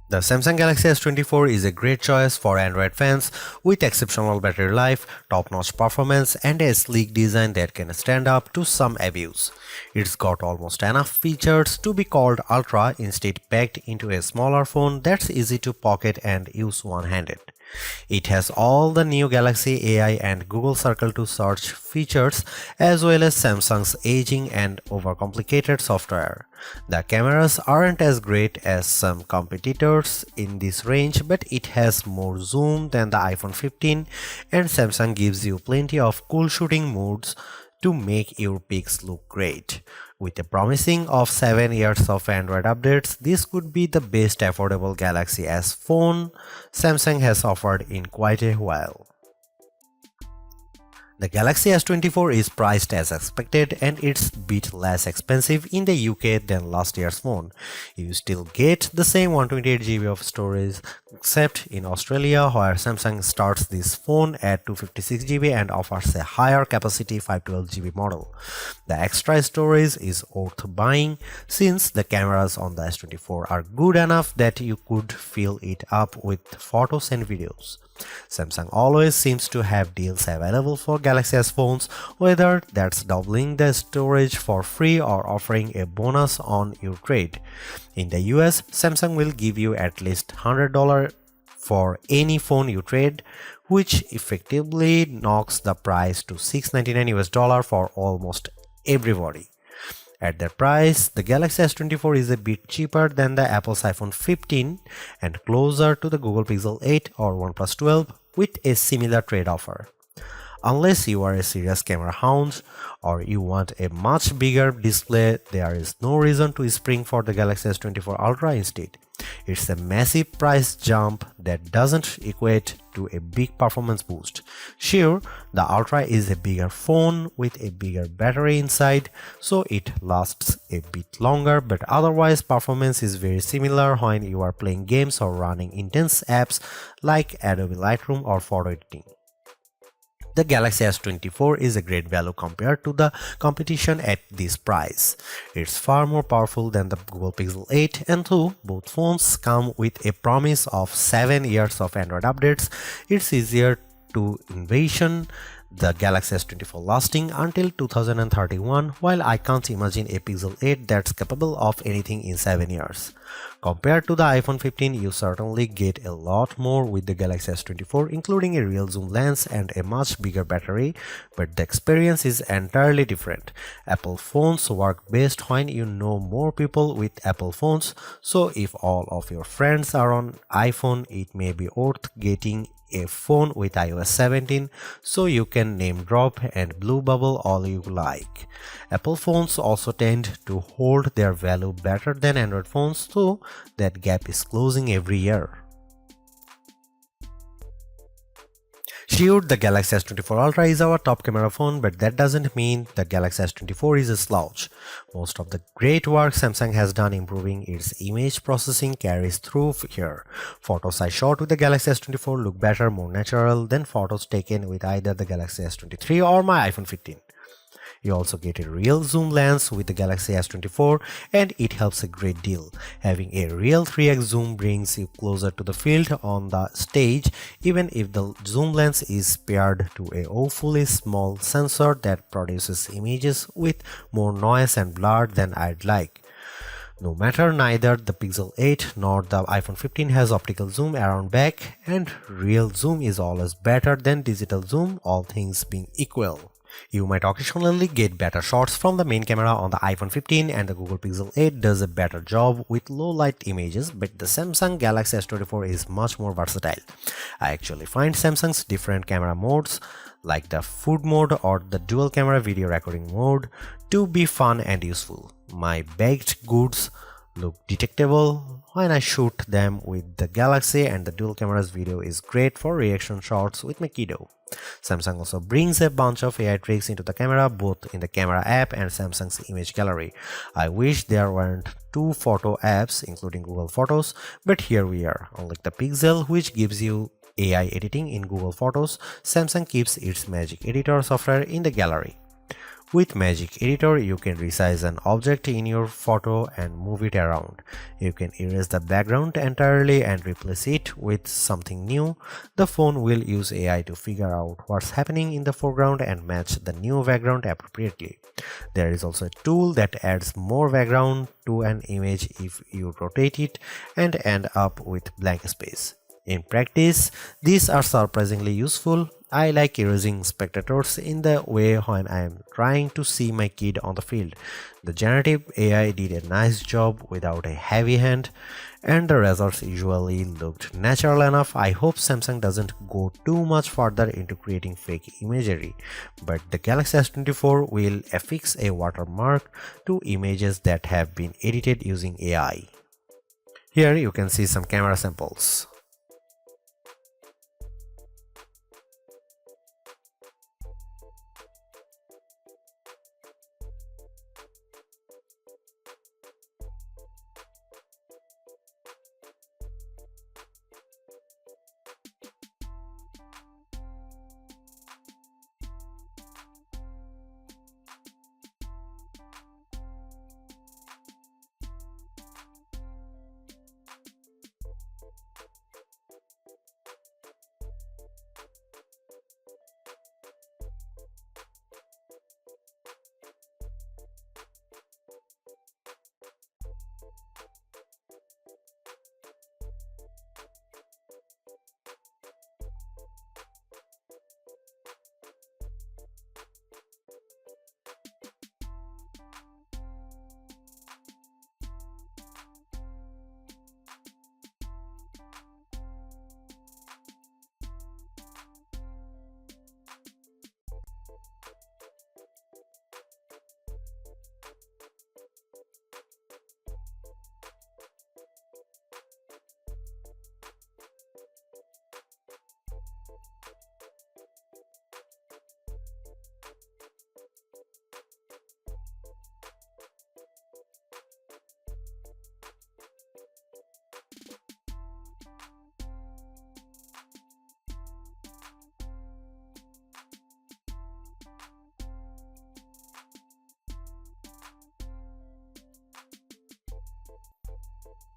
The Samsung Galaxy S24 is a great choice for Android fans with exceptional battery life, top-notch performance, and a sleek design that can stand up to some abuse. It's got almost enough features to be called Ultra, instead packed into a smaller phone that's easy to pocket and use one-handed. It has all the new Galaxy AI and Google Circle to search features, as well as Samsung's aging and overcomplicated software. The cameras aren't as great as some competitors in this range, but it has more zoom than the iPhone 15, and Samsung gives you plenty of cool shooting modes to make your pics look great. With a promising of 7 years of Android updates, this could be the best affordable Galaxy S phone Samsung has offered in quite a while. The Galaxy S24 is priced as expected, and it's a bit less expensive in the UK than last year's phone. You still get the same 128GB of storage, except in Australia, where Samsung starts this phone at 256GB and offers a higher capacity 512GB model. The extra storage is worth buying since the cameras on the S24 are good enough that you could fill it up with photos and videos. Samsung always seems to have deals available for Galaxy S phones, whether that's doubling the storage for free or offering a bonus on your trade. In the US, Samsung will give you at least $100 for any phone you trade, which effectively knocks the price to $699 for almost everybody. At that price, the Galaxy S24 is a bit cheaper than the Apple's iPhone 15 and closer to the Google Pixel 8 or OnePlus 12 with a similar trade offer. Unless you are a serious camera hound or you want a much bigger display, there is no reason to spring for the Galaxy S24 Ultra instead. It's a massive price jump that doesn't equate to a big performance boost. Sure, the Ultra is a bigger phone with a bigger battery inside, so it lasts a bit longer, but otherwise performance is very similar when you are playing games or running intense apps like Adobe Lightroom or photo editing. The Galaxy S24 is a great value compared to the competition at this price. It's far more powerful than the Google Pixel 8, and though both phones come with a promise of 7 years of Android updates, it's easier to envision the Galaxy S24 lasting until 2031, while I can't imagine a Pixel 8 that's capable of anything in 7 years. Compared to the iPhone 15, you certainly get a lot more with the Galaxy S24, including a real zoom lens and a much bigger battery, but the experience is entirely different. Apple phones work best when you know more people with Apple phones, so if all of your friends are on iPhone, it may be worth getting a phone with iOS 17 so you can name drop and blue bubble all you like. Apple phones also tend to hold their value better than Android phones, so that gap is closing every year. Sure, the Galaxy S24 Ultra is our top camera phone, but that doesn't mean the Galaxy S24 is a slouch. Most of the great work Samsung has done improving its image processing carries through here. Photos I shot with the Galaxy S24 look better, more natural than photos taken with either the Galaxy S23 or my iPhone 15. You also get a real zoom lens with the Galaxy S24, and it helps a great deal. Having a real 3x zoom brings you closer to the field on the stage, even if the zoom lens is paired to a awfully small sensor that produces images with more noise and blur than I'd like. No matter, neither the Pixel 8 nor the iPhone 15 has optical zoom around back, and real zoom is always better than digital zoom, all things being equal. You might occasionally get better shots from the main camera on the iPhone 15, and the Google Pixel 8 does a better job with low light images, but the Samsung Galaxy S24 is much more versatile. I actually find Samsung's different camera modes, like the food mode or the dual camera video recording mode, to be fun and useful. My baked goods look detectable when I shoot them with the Galaxy, and the dual camera's video is great for reaction shots with my kiddo. Samsung also brings a bunch of AI tricks into the camera, both in the camera app and Samsung's image gallery. I wish there weren't two photo apps, including Google Photos, but here we are. Unlike the Pixel, which gives you AI editing in Google Photos, Samsung keeps its magic editor software in the gallery. With Magic Editor, you can resize an object in your photo and move it around. You can erase the background entirely and replace it with something new. The phone will use AI to figure out what's happening in the foreground and match the new background appropriately. There is also a tool that adds more background to an image if you rotate it and end up with blank space. In practice, these are surprisingly useful. I like erasing spectators in the way when I am trying to see my kid on the field. The generative AI did a nice job without a heavy hand, and the results usually looked natural enough. I hope Samsung doesn't go too much further into creating fake imagery, but the Galaxy S24 will affix a watermark to images that have been edited using AI. Here you can see some camera samples.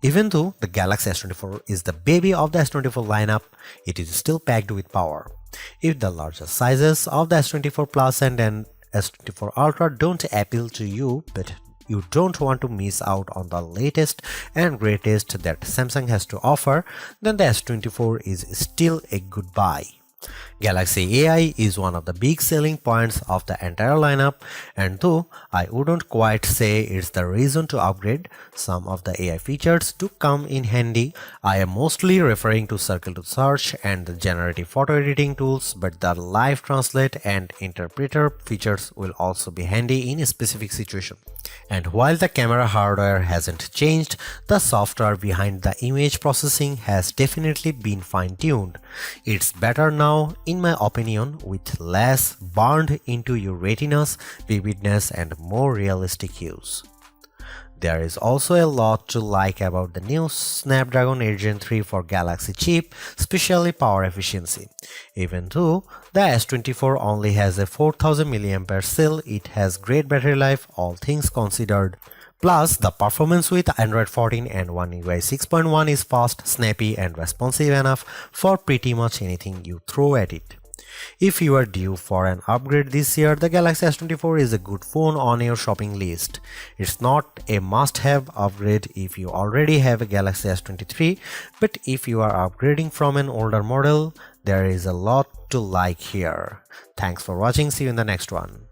Even though the Galaxy S24 is the baby of the S24 lineup, it is still packed with power. If the larger sizes of the S24 Plus and S24 Ultra don't appeal to you, but you don't want to miss out on the latest and greatest that Samsung has to offer, then the S24 is still a good buy. Galaxy AI is one of the big selling points of the entire lineup, and though I wouldn't quite say it's the reason to upgrade, some of the AI features do come in handy. I am mostly referring to Circle to Search and the generative photo editing tools, but the live translate and interpreter features will also be handy in a specific situation. And while the camera hardware hasn't changed, the software behind the image processing has definitely been fine-tuned. It's better now, in my opinion, with less burned into your retinas, vividness, and more realistic hues. There is also a lot to like about the new Snapdragon 8 Gen 3 for Galaxy chip, especially power efficiency. Even though the S24 only has a 4000 mAh cell, it has great battery life, all things considered. Plus, the performance with Android 14 and One UI 6.1 is fast, snappy, and responsive enough for pretty much anything you throw at it. If you are due for an upgrade this year, the Galaxy S24 is a good phone on your shopping list. It's not a must-have upgrade if you already have a Galaxy S23, but if you are upgrading from an older model, there is a lot to like here. Thanks for watching, see you in the next one.